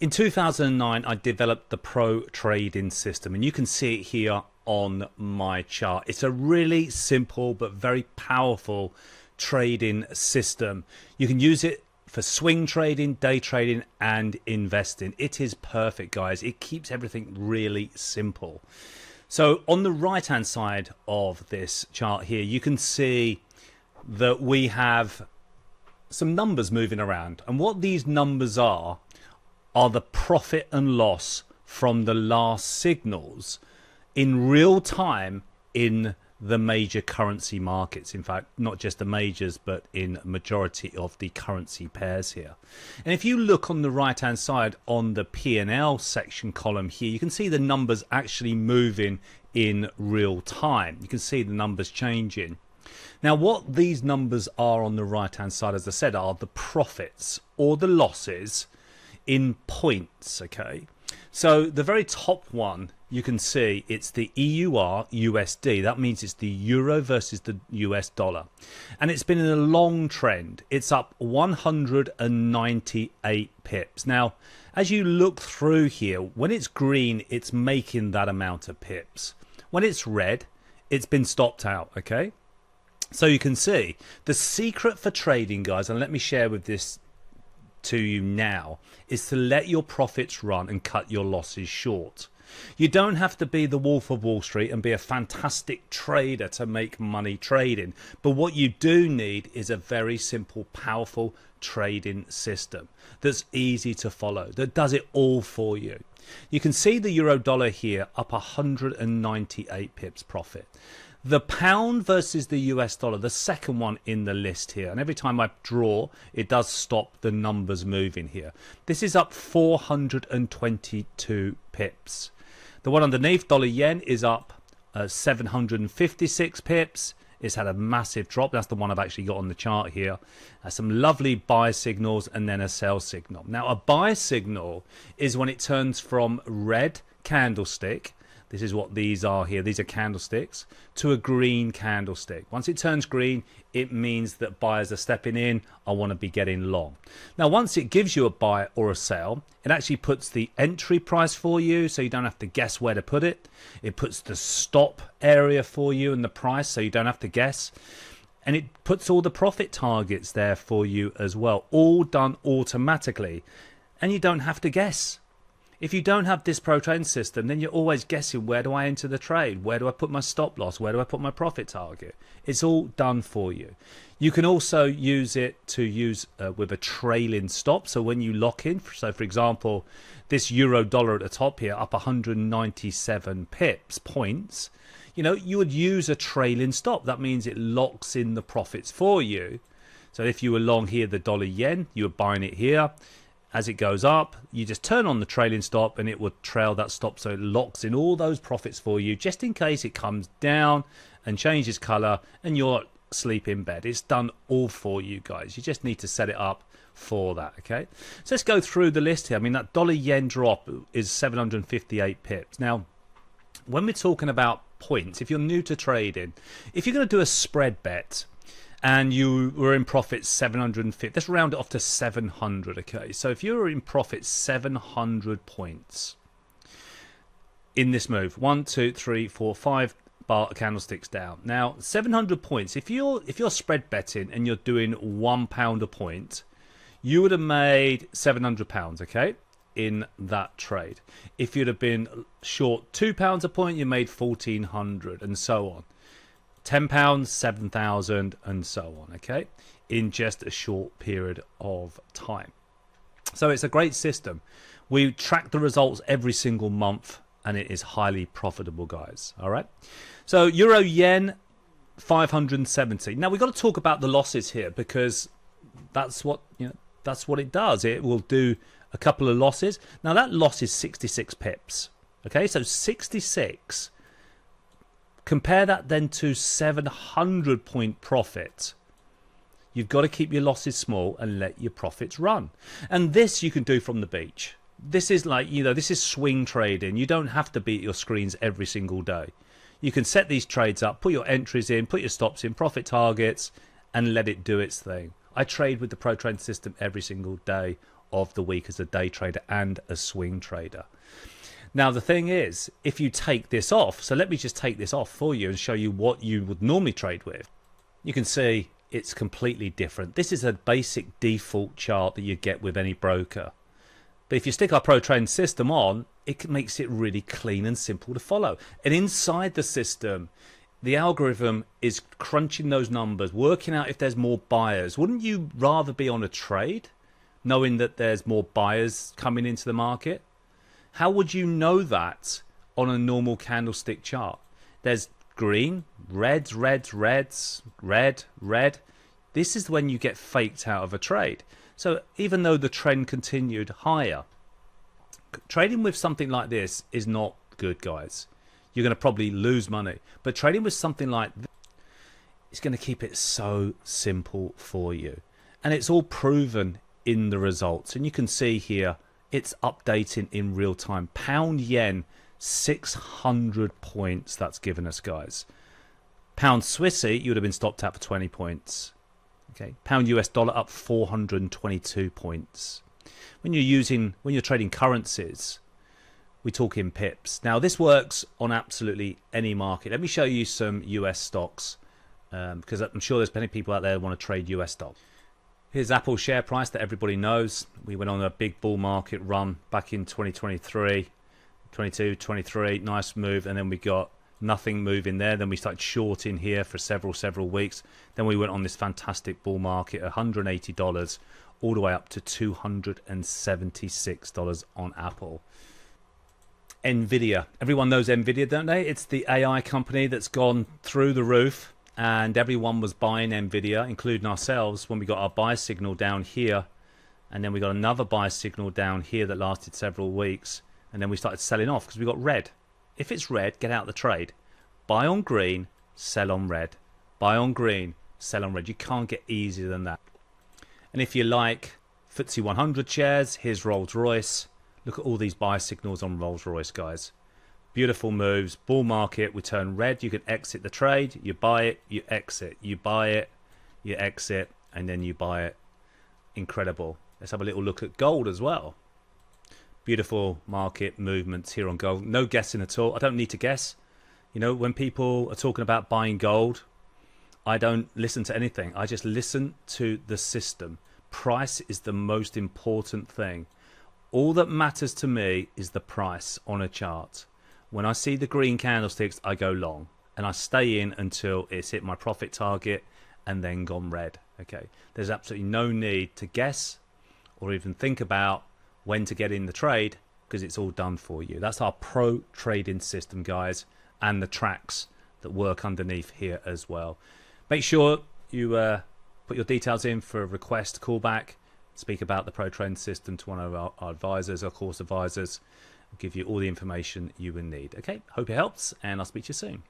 In 2009, I developed the Pro Trading System, and you can see it here on my chart. It's a really simple but very powerful trading system. You can use it for swing trading, day trading, and investing. It is perfect, guys. It keeps everything really simple. So on the right hand side of this chart here, you can see that we have some numbers moving around, and what these numbers are the profit and loss from the last signals in real time in the major currency markets. In fact, not just the majors, but in majority of the currency pairs here. And if you look on the right hand side on the P&L section column here, you can see the numbers actually moving in real time. You can see the numbers changing. Now, what these numbers are on the right hand side, as I said, are the profits or the losses in points. Okay, so the very top one, you can see it's the EUR USD. That means it's the euro versus the US dollar, and it's been in a long trend. It's up 198 pips. Now, as you look through here, when it's green, it's making that amount of pips. When it's red, it's been stopped out. Okay, so you can see the secret for trading, guys, and let me share with this to you now, is to let your profits run and cut your losses short. You don't have to be the Wolf of Wall Street and be a fantastic trader to make money trading, but what you do need is a very simple, powerful trading system that's easy to follow, that does it all for you. You can see the euro dollar here up 198 pips profit. The pound versus the US dollar, the second one in the list here, and every time I draw, it does stop the numbers moving here. This is up 422 pips. The one underneath, dollar yen, is up 756 pips. It's had a massive drop. That's the one I've actually got on the chart here. Some lovely buy signals and then a sell signal. Now, a buy signal is when it turns from red candlestick, this is what these are here, these are candlesticks, to a green candlestick. Once it turns green, it means that buyers are stepping in. I want to be getting long. Now, once it gives you a buy or a sell, it actually puts the entry price for you, so you don't have to guess where to put it. It puts the stop area for you and the price, so you don't have to guess. And it puts all the profit targets there for you as well, all done automatically, and you don't have to guess. If you don't have this pro trading system, then you're always guessing, where do I enter the trade? Where do I put my stop loss? Where do I put my profit target? It's all done for you. You can also use it to use with a trailing stop. So when you lock in, so for example, this euro dollar at the top here, up 197 points, you know, you would use a trailing stop. That means it locks in the profits for you. So if you were long here, the dollar yen, you were buying it here. As it goes up, you just turn on the trailing stop and it will trail that stop, so it locks in all those profits for you, just in case it comes down and changes color and you're asleep in bed. It's done all for you guys. You just need to set it up for that. Okay, so let's go through the list here. I mean, that dollar yen drop is 758 pips. Now, when we're talking about points, if you're new to trading, if you're going to do a spread bet and you were in profit 750, let's round it off to 700. Okay, so if you were in profit 700 points in this move, 1 2 3 4 5 bar candlesticks down. Now 700 points, if you're spread betting and you're doing £1 a point, you would have made £700, okay, in that trade. If you'd have been short £2 a point, you made 1,400, and so on. £10, 7,000, and so on, okay, in just a short period of time. So it's a great system. We track the results every single month, and it is highly profitable, guys. All right, so euro yen 570. Now we've got to talk about the losses here, because that's what, you know, that's what it does. It will do a couple of losses. Now that loss is 66 pips. Okay, so 66. Compare that then to 700 point profit. You've got to keep your losses small and let your profits run. And this you can do from the beach. This is like, you know, this is swing trading. You don't have to be at your screens every single day. You can set these trades up, put your entries in, put your stops in, profit targets, and let it do its thing. I trade with the Pro Trading System every single day of the week as a day trader and a swing trader. Now, the thing is, if you take this off, so let me just take this off for you and show you what you would normally trade with. You can see it's completely different. This is a basic default chart that you get with any broker. But if you stick our pro trading system on, it makes it really clean and simple to follow. And inside the system, the algorithm is crunching those numbers, working out if there's more buyers. Wouldn't you rather be on a trade knowing that there's more buyers coming into the market? How would you know that on a normal candlestick chart? There's green, reds, reds, reds, red, red. This is when you get faked out of a trade. So even though the trend continued higher, trading with something like this is not good, guys. You're going to probably lose money. But trading with something like this is going to keep it so simple for you. And it's all proven in the results. And you can see here, it's updating in real time. Pound yen, 600 points that's given us, guys. Pound Swissy, you would have been stopped at for 20 points. Okay, pound US dollar up 422 points. When you're trading currencies, we talk in pips. Now this works on absolutely any market. Let me show you some US stocks because I'm sure there's plenty of people out there that want to trade US stocks. Here's Apple's share price that everybody knows. We went on a big bull market run back in 2023, 22, 23, nice move, and then we got nothing moving there. Then we started shorting here for several weeks. Then we went on this fantastic bull market, $180 all the way up to $276 on Apple. Nvidia, everyone knows Nvidia, don't they? It's the AI company that's gone through the roof, and everyone was buying Nvidia, including ourselves, when we got our buy signal down here, and then we got another buy signal down here that lasted several weeks, and then we started selling off because we got red. If it's red, get out of the trade. Buy on green, sell on red. Buy on green, sell on red. You can't get easier than that. And if you like FTSE 100 shares, here's Rolls-Royce. Look at all these buy signals on Rolls-Royce, guys. Beautiful moves. Bull market, we turn red. You can exit the trade. You buy it, you exit. You buy it, you exit, and then you buy it. Incredible. Let's have a little look at gold as well. Beautiful market movements here on gold. No guessing at all. I don't need to guess. You know, when people are talking about buying gold, I don't listen to anything. I just listen to the system. Price is the most important thing. All that matters to me is the price on a chart. When I see the green candlesticks, I go long. And I stay in until it's hit my profit target and then gone red. Okay. There's absolutely no need to guess or even think about when to get in the trade because it's all done for you. That's our pro trading system, guys, and the tracks that work underneath here as well. Make sure you put your details in for a request callback. Speak about the pro trading system to one of our advisors, our course advisors. We'll give you all the information you will need. Okay, hope it helps, and I'll speak to you soon.